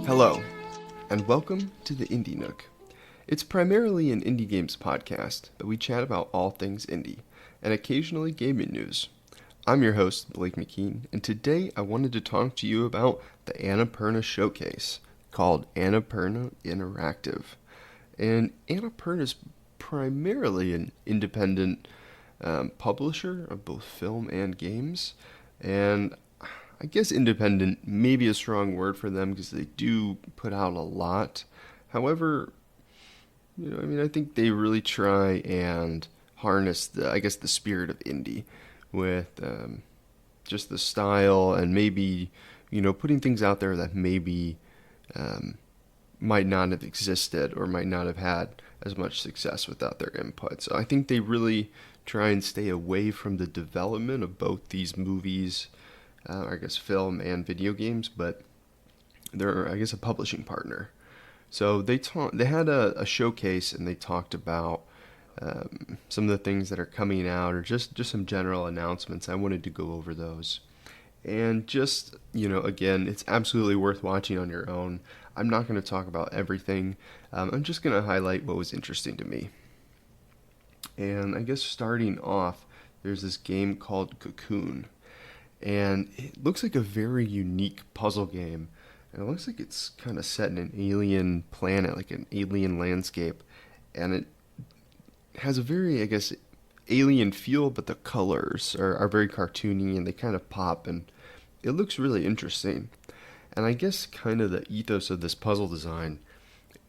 Hello, and welcome to the Indie Nook. It's primarily an indie games podcast, but we chat about all things indie, and occasionally gaming news. I'm your host, Blake McKean, and today I wanted to talk to you about the Annapurna Showcase, called Annapurna Interactive. And Annapurna is primarily an independent publisher of both film and games, and I guess independent may be a strong word for them because they do put out a lot. However, I think they really try and harness the spirit of indie with just the style and maybe, putting things out there that maybe might not have existed or might not have had as much success without their input. So I think they really try and stay away from the development of both these movies, film and video games, but they're, a publishing partner. So they had a showcase and they talked about some of the things that are coming out or just some general announcements. I wanted to go over those. And just, again, it's absolutely worth watching on your own. I'm not going to talk about everything. I'm just going to highlight what was interesting to me. And I guess starting off, there's this game called Cocoon. And it looks like a very unique puzzle game. And it looks like it's kind of set in an alien planet, like an alien landscape. And it has a very, alien feel, but the colors are very cartoony and they kind of pop. And it looks really interesting. And I guess kind of the ethos of this puzzle design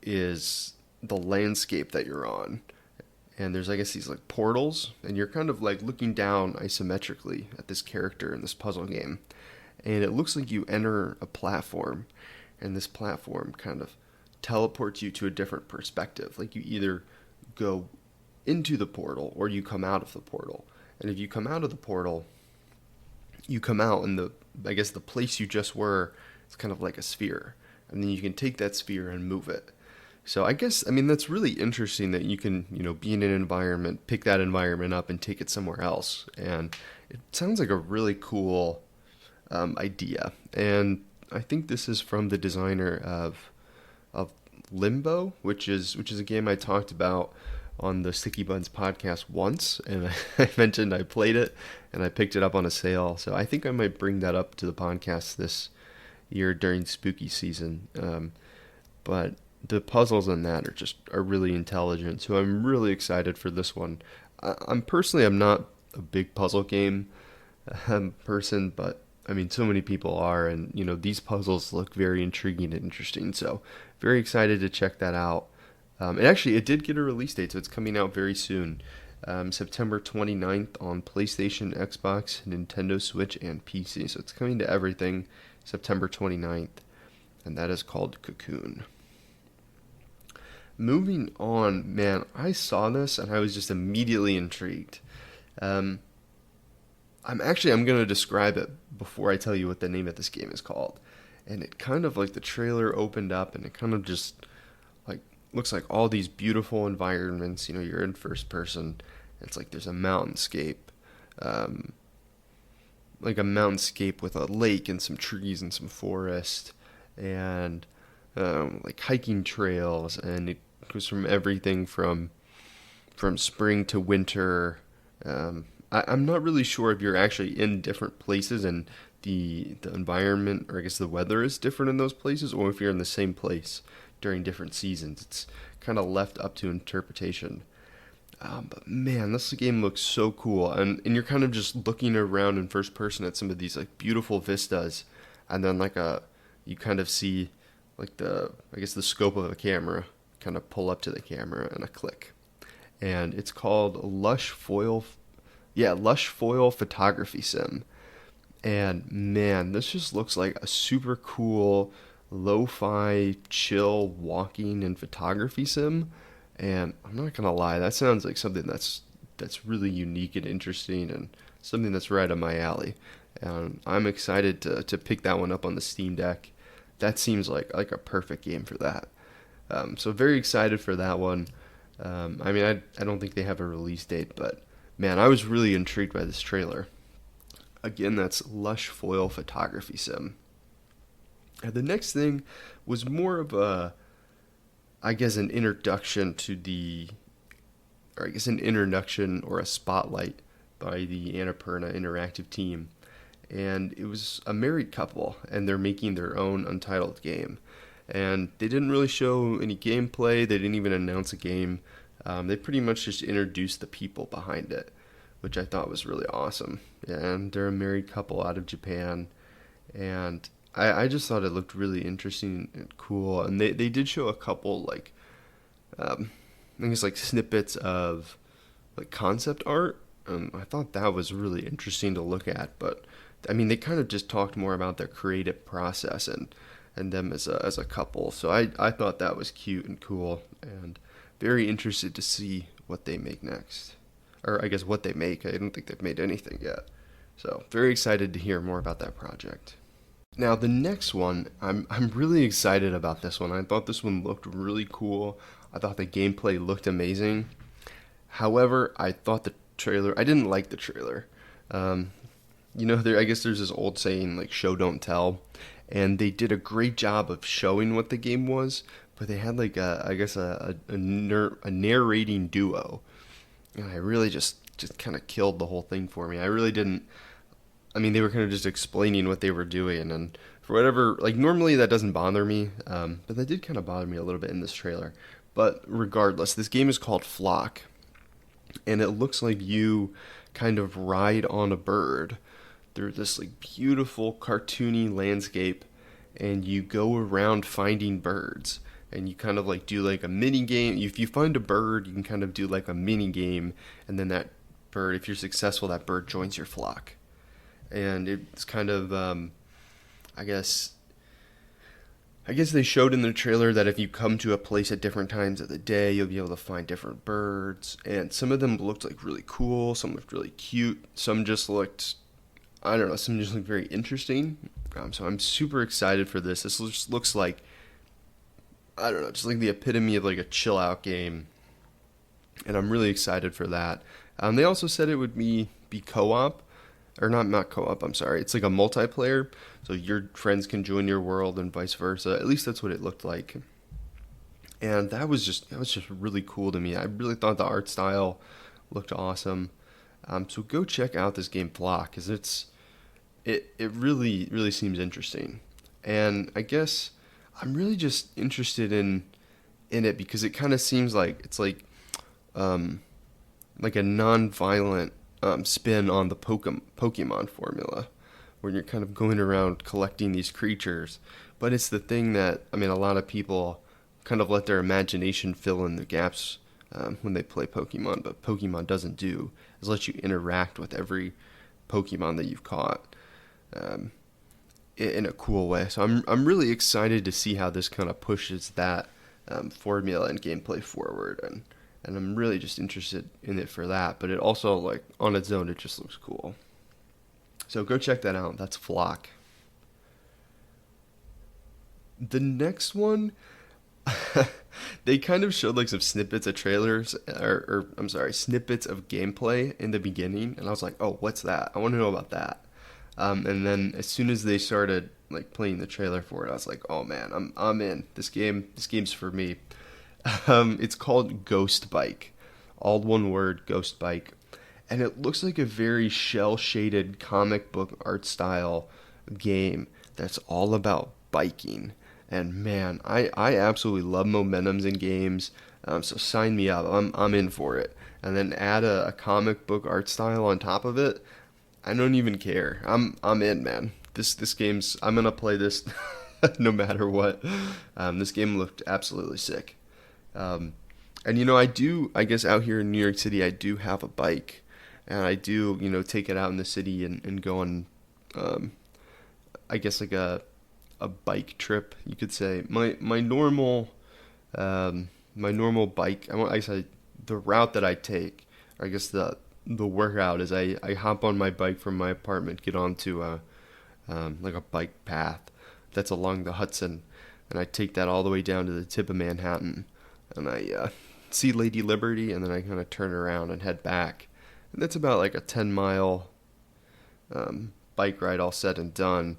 is the landscape that you're on. And there's, these portals, and you're kind of looking down isometrically at this character in this puzzle game. And it looks like you enter a platform, and this platform kind of teleports you to a different perspective. Like you either go into the portal or you come out of the portal. And if you come out of the portal, you come out, and the place you just were, it's kind of like a sphere. And then you can take that sphere and move it. So that's really interesting that you can, be in an environment, pick that environment up and take it somewhere else. And it sounds like a really cool idea. And I think this is from the designer of Limbo, which is a game I talked about on the Sticky Buns podcast once. And I mentioned I played it and I picked it up on a sale. So I think I might bring that up to the podcast this year during spooky season. But the puzzles in that are really intelligent, so I'm really excited for this one. I'm not a big puzzle game person, but so many people are, and these puzzles look very intriguing and interesting. So very excited to check that out. It did get a release date, so it's coming out very soon, September 29th on PlayStation, Xbox, Nintendo Switch, and PC. So it's coming to everything September 29th, and that is called Cocoon. Moving on, man, I saw this and I was just immediately intrigued. I'm going to describe it before I tell you what the name of this game is called. And it kind of the trailer opened up and it kind of just looks like all these beautiful environments. You're in first person. It's there's a mountainscape, with a lake and some trees and some forest and hiking trails, and it goes from everything from spring to winter. I'm not really sure if you're actually in different places and the environment, or the weather is different in those places, or if you're in the same place during different seasons. It's kind of left up to interpretation. But man, this game looks so cool, and you're kind of just looking around in first person at some of these beautiful vistas, and then you kind of see the scope of a camera kind of pull up to the camera and a click. And it's called Lush Foil Photography Sim. And man, this just looks like a super cool lo-fi chill walking and photography sim. And I'm not gonna lie, that sounds like something that's really unique and interesting and something that's right up my alley. And I'm excited to pick that one up on the Steam Deck. That seems like a perfect game for that. So very excited for that one. I don't think they have a release date, but man, I was really intrigued by this trailer. Again, that's Lush Foil Photography Sim. And the next thing was more of an introduction to an introduction or a spotlight by the Annapurna Interactive team. And it was a married couple, and they're making their own Untitled game. And they didn't really show any gameplay, they didn't even announce a game. They pretty much just introduced the people behind it, which I thought was really awesome. And they're a married couple out of Japan, and I just thought it looked really interesting and cool. And they did show a couple, I guess, snippets of, concept art. I thought that was really interesting to look at, but I mean, they kind of just talked more about their creative process and them as a couple. So I thought that was cute and cool, and very interested to see what they make next. Or I guess what they make. I don't think they've made anything yet. So very excited to hear more about that project. Now the next one, I'm really excited about this one. I thought this one looked really cool. I thought the gameplay looked amazing. However, I didn't like the trailer. I guess there's this old saying, show don't tell, and they did a great job of showing what the game was, but they had a narrating duo, and I really just kind of killed the whole thing for me. I really didn't. I mean, they were kind of just explaining what they were doing, and for whatever, normally that doesn't bother me, but that did kind of bother me a little bit in this trailer. But regardless, this game is called Flock, and it looks like you kind of ride on a bird through this beautiful cartoony landscape, and you go around finding birds, and you kind of do a mini game. If you find a bird, you can kind of do a mini game, and then that bird, if you're successful, that bird joins your flock. And it's kind of I guess they showed in the trailer that if you come to a place at different times of the day, you'll be able to find different birds. And some of them looked really cool, some looked really cute, some just looked, I don't know, some just looked very interesting. So I'm super excited for this. This just looks like, I don't know, just the epitome of a chill out game. And I'm really excited for that. They also said it would be co-op. Or not co-op, I'm sorry. It's a multiplayer, so your friends can join your world and vice versa. At least that's what it looked like. And that was just really cool to me. I really thought the art style looked awesome. So go check out this game Flock, because it really, really seems interesting. And I guess I'm really just interested in it because it kind of seems like it's a non-violent spin on the Pokemon formula, where you're kind of going around collecting these creatures. But it's the thing that, a lot of people kind of let their imagination fill in the gaps when they play Pokemon, but Pokemon doesn't do is let you interact with every Pokemon that you've caught in a cool way. So I'm really excited to see how this kind of pushes that formula and gameplay forward, and I'm really just interested in it for that. But it also, on its own, it just looks cool. So go check that out. That's Flock. The next one, they kind of showed some snippets of trailers, or I'm sorry, snippets of gameplay in the beginning, and I was like, oh, what's that? I want to know about that. And then as soon as they started playing the trailer for it, I was like, oh man, I'm in. This game's for me. It's called Ghost Bike, all one word, Ghost Bike, and it looks like a very shell-shaded comic book art style game that's all about biking. And man, I absolutely love momentums in games, so sign me up. I'm in for it. And then add a comic book art style on top of it. I don't even care. I'm in, man. This game's, I'm gonna play this no matter what. This game looked absolutely sick. And I guess out here in New York City, I do have a bike, and I do, take it out in the city and go on, I guess a bike trip, you could say. My normal bike, I say the route that I take, or I guess the workout is I hop on my bike from my apartment, get onto a bike path that's along the Hudson, and I take that all the way down to the tip of Manhattan. And I see Lady Liberty, and then I kind of turn around and head back. And that's about a 10-mile bike ride all said and done.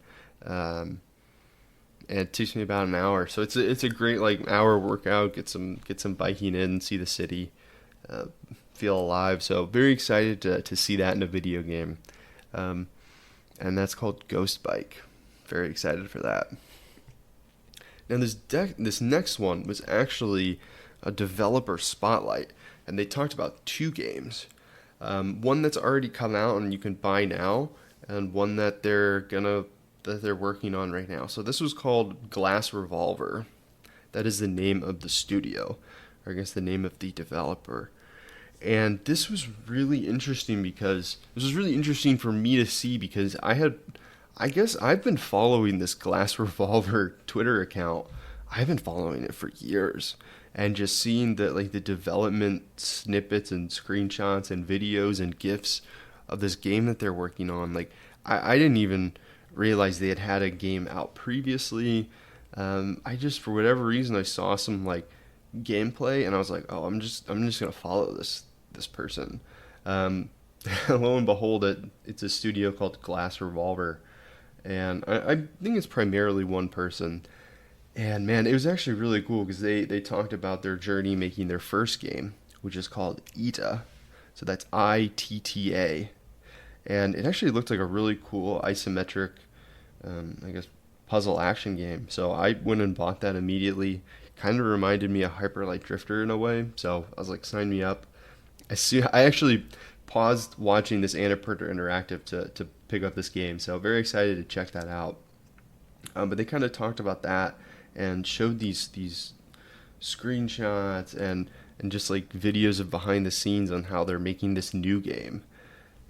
and it takes me about an hour. So it's a great like hour workout. Get some biking in, see the city, uh, feel alive. So very excited to see that in a video game, um, and that's called Ghost Bike. Very excited for that. Now this next one was actually a developer spotlight, and they talked about two games. One that's already come out and you can buy now, and one that they're working on right now. So this was called Glass Revolver. That is the name of the studio, or I guess the name of the developer. And this was really interesting because this was really interesting for me to see because I guess I've been following this Glass Revolver Twitter account. I've been following it for years and just seeing the development snippets and screenshots and videos and GIFs of this game that they're working on. Like I didn't even realize they had a game out previously. I just for whatever reason I saw some like gameplay and I was like, oh, I'm just gonna follow this person. Lo and behold, it's a studio called Glass Revolver, and I think it's primarily one person. And man, it was actually really cool because they talked about their journey making their first game, which is called ITA. So that's ITTA. And it actually looked like a really cool isometric, I guess, puzzle action game. So I went and bought that immediately. Kind of reminded me of Hyper Light Drifter in a way. So I was like, sign me up. I actually paused watching this Annapurna Interactive to pick up this game. So very excited to check that out. But they kind of talked about that and showed these screenshots and just like videos of behind the scenes on how they're making this new game.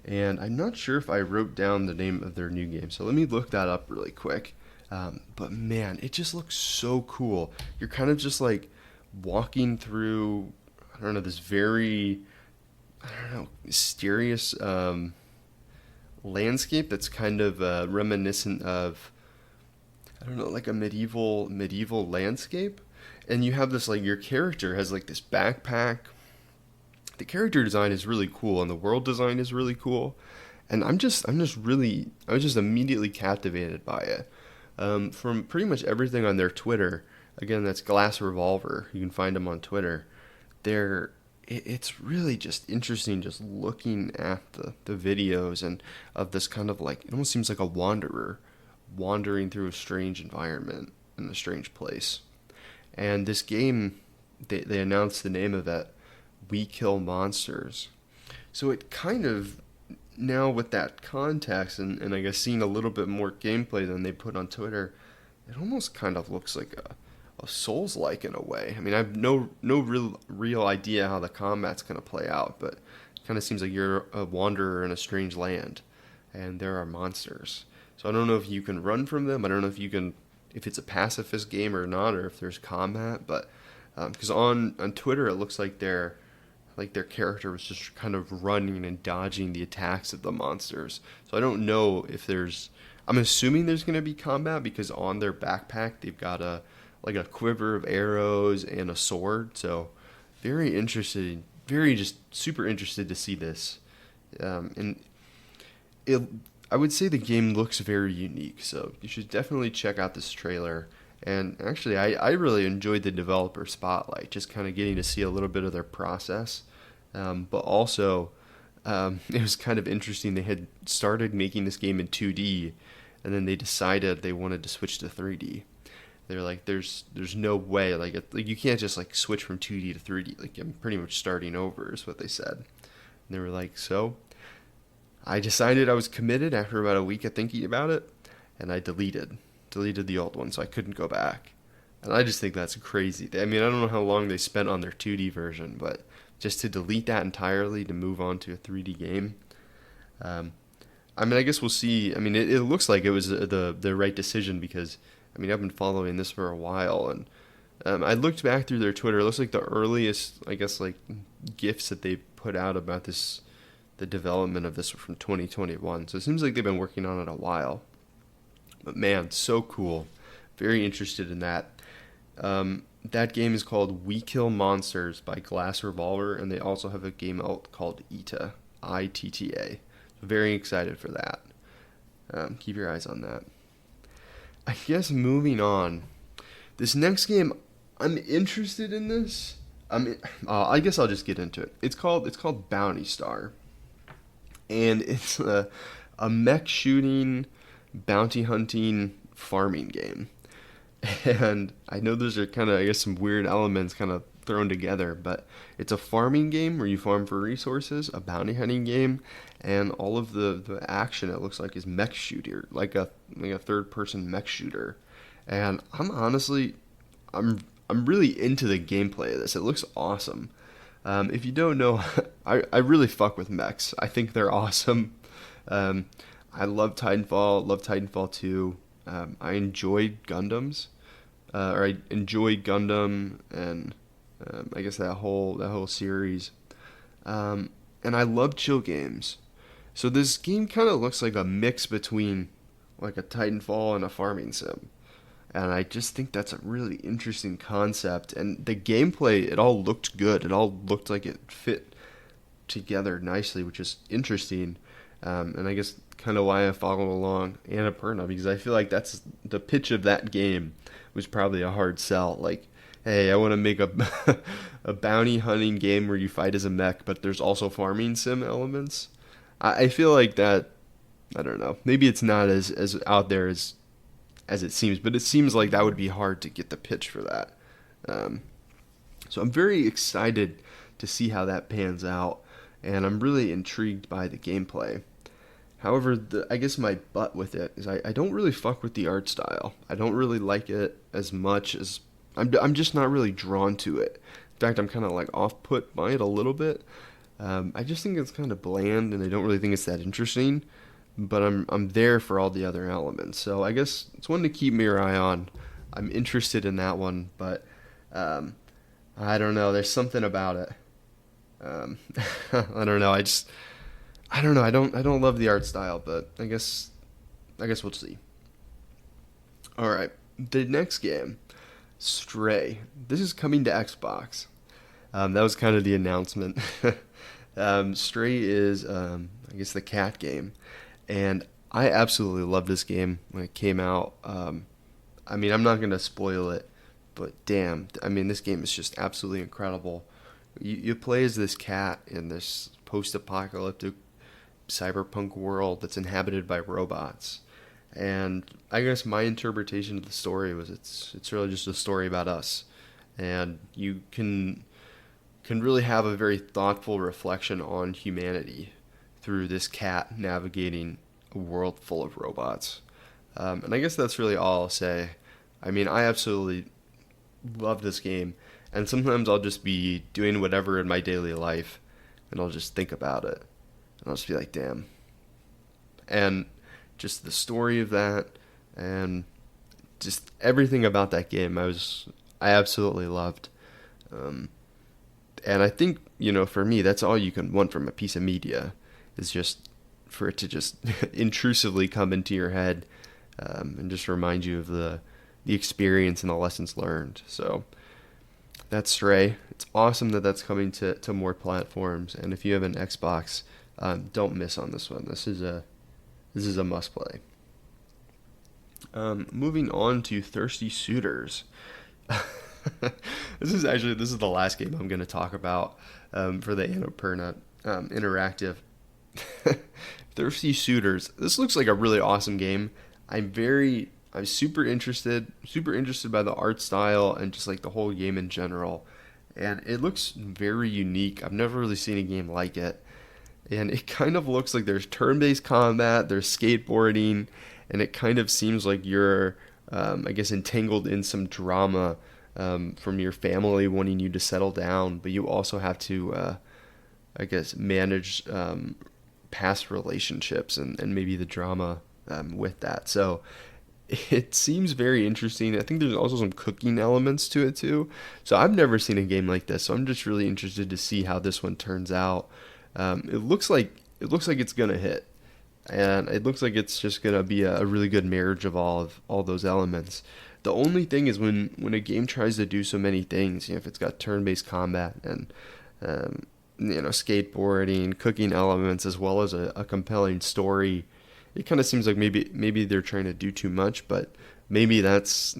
And I'm not sure if I wrote down the name of their new game, so let me look that up really quick. But man, it just looks so cool. You're kind of just like walking through, I don't know, this very, I don't know, mysterious landscape that's kind of reminiscent of, I don't know, like a medieval landscape. And you have this like your character has like this backpack. The character design is really cool and the world design is really cool. And I was just immediately captivated by it. From pretty much everything on their Twitter, again, that's Glass Revolver. You can find them on Twitter. It's really just interesting just looking at the videos and of this kind of like, it almost seems like a wanderer wandering through a strange environment in a strange place. And this game, they announced the name of it, We Kill Monsters. So it kind of, now with that context and I guess seeing a little bit more gameplay than they put on Twitter, it almost kind of looks like a Souls-like in a way. I mean, I have no real idea how the combat's going to play out, but it kind of seems like you're a wanderer in a strange land, and there are monsters. So I don't know if you can run from them. I don't know if it's a pacifist game or not, or if there's combat. But because on Twitter, it looks like their character was just kind of running and dodging the attacks of the monsters. So I don't know if there's. I'm assuming there's going to be combat because on their backpack they've got a quiver of arrows and a sword. So very interested, very just super interested to see this, and I would say the game looks very unique, so you should definitely check out this trailer. And actually, I really enjoyed the developer spotlight, just kind of getting to see a little bit of their process. But also, it was kind of interesting. They had started making this game in 2D, and then they decided they wanted to switch to 3D. They're like, there's no way, like you can't just like switch from 2D to 3D. Like I'm pretty much starting over, is what they said. And they were like, so I decided I was committed after about a week of thinking about it, and I deleted the old one, so I couldn't go back. And I just think that's crazy. I mean, I don't know how long they spent on their 2D version, but just to delete that entirely to move on to a 3D game. I mean, I guess we'll see. I mean, it looks like it was the right decision because, I mean, I've been following this for a while, and I looked back through their Twitter. It looks like the earliest, I guess, like GIFs that they put out about this, the development of this were from 2021. So it seems like they've been working on it a while. But man, so cool. Very interested in that. That game is called We Kill Monsters by Glass Revolver, and they also have a game out called ITA, ITTA. So very excited for that. Keep your eyes on that. I guess moving on. This next game, I'm interested in this. I guess I'll just get into it. It's called Bounty Star, and it's a mech shooting, bounty hunting, farming game. And I know those are kind of, I guess, some weird elements kind of thrown together, but it's a farming game where you farm for resources, a bounty hunting game, and all of the action it looks like is mech shooter, like a third person mech shooter. And I'm really into the gameplay of this. It looks awesome. If you don't know, I really fuck with mechs. I think they're awesome. Um, I love Titanfall 2. I enjoyed Gundams, or I enjoyed Gundam, and I guess that whole series. And I love chill games. So this game kind of looks like a mix between like a Titanfall and a farming sim. And I just think that's a really interesting concept. And the gameplay, it all looked good. It all looked like it fit together nicely, which is interesting. And I guess kind of why I follow along Annapurna, because I feel like that's the pitch of that game was probably a hard sell. Like, hey, I want to make a a bounty hunting game where you fight as a mech, but there's also farming sim elements. I feel like that. I don't know. Maybe it's not as out there as it seems, but it seems like that would be hard to get the pitch for that. Um, so I'm very excited to see how that pans out, and I'm really intrigued by the gameplay. However, I guess my butt with it is I don't really fuck with the art style. I don't really like it as much as I'm just not really drawn to it. In fact, I'm kind of like off put by it a little bit. I just think it's kind of bland, and I don't really think it's that interesting. But I'm there for all the other elements. So I guess it's one to keep your eye on. I'm interested in that one, but I don't know. There's something about it. Um, I don't know. I don't know. I don't love the art style, but I guess we'll see. All right, the next game, Stray. This is coming to Xbox. That was kind of the announcement. Stray is, I guess, the cat game, and I absolutely loved this game when it came out. I mean, I'm not gonna spoil it, but damn, I mean, this game is just absolutely incredible. You play as this cat in this post-apocalyptic cyberpunk world that's inhabited by robots. And I guess my interpretation of the story was it's really just a story about us. And you can really have a very thoughtful reflection on humanity through this cat navigating a world full of robots. And I guess that's really all I'll say. I mean, I absolutely love this game, and sometimes I'll just be doing whatever in my daily life, and I'll just think about it, and I'll just be like, damn. And just the story of that, and just everything about that game, I absolutely loved. Um, and I think, for me, that's all you can want from a piece of media, is just for it to just intrusively come into your head, and just remind you of the experience and the lessons learned. So that's Stray. It's awesome that that's coming to more platforms. And if you have an Xbox, don't miss on this one. This is a must play. Moving on to Thirsty Suitors. This is the last game I'm going to talk about for the Annapurna Interactive. Thirsty Suitors. This looks like a really awesome game. I'm super interested by the art style and just like the whole game in general. And it looks very unique. I've never really seen a game like it. And it kind of looks like there's turn-based combat, there's skateboarding, and it kind of seems like you're, I guess, entangled in some drama from your family wanting you to settle down, but you also have to, I guess, manage past relationships and maybe the drama with that. So it seems very interesting. I think there's also some cooking elements to it too. So I've never seen a game like this, so I'm just really interested to see how this one turns out. It looks like it's gonna hit, and it looks like it's just gonna be a really good marriage of all those elements. The only thing is when a game tries to do so many things, if it's got turn-based combat and skateboarding, cooking elements, as well as a compelling story it kind of seems like maybe they're trying to do too much, but maybe that's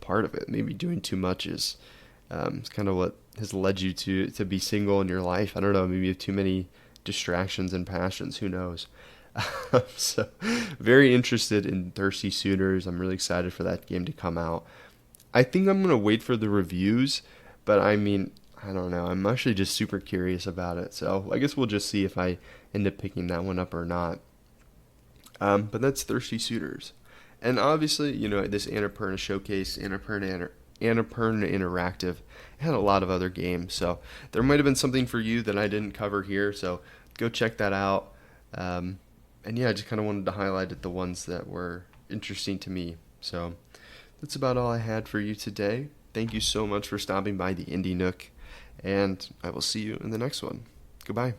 part of it. Maybe doing too much is kind of what has led you to be single in your life. I don't know. Maybe you have too many distractions and passions. Who knows? So, very interested in Thirsty Suitors. I'm really excited for that game to come out. I think I'm gonna wait for the reviews, but I mean, I don't know. I'm actually just super curious about it. So I guess we'll just see if I end up picking that one up or not. But that's Thirsty Suitors. And obviously, this Annapurna Showcase, Annapurna Interactive, had a lot of other games. So there might have been something for you that I didn't cover here. So go check that out. And yeah, I just kind of wanted to highlight the ones that were interesting to me. So that's about all I had for you today. Thank you so much for stopping by the Indie Nook, and I will see you in the next one. Goodbye.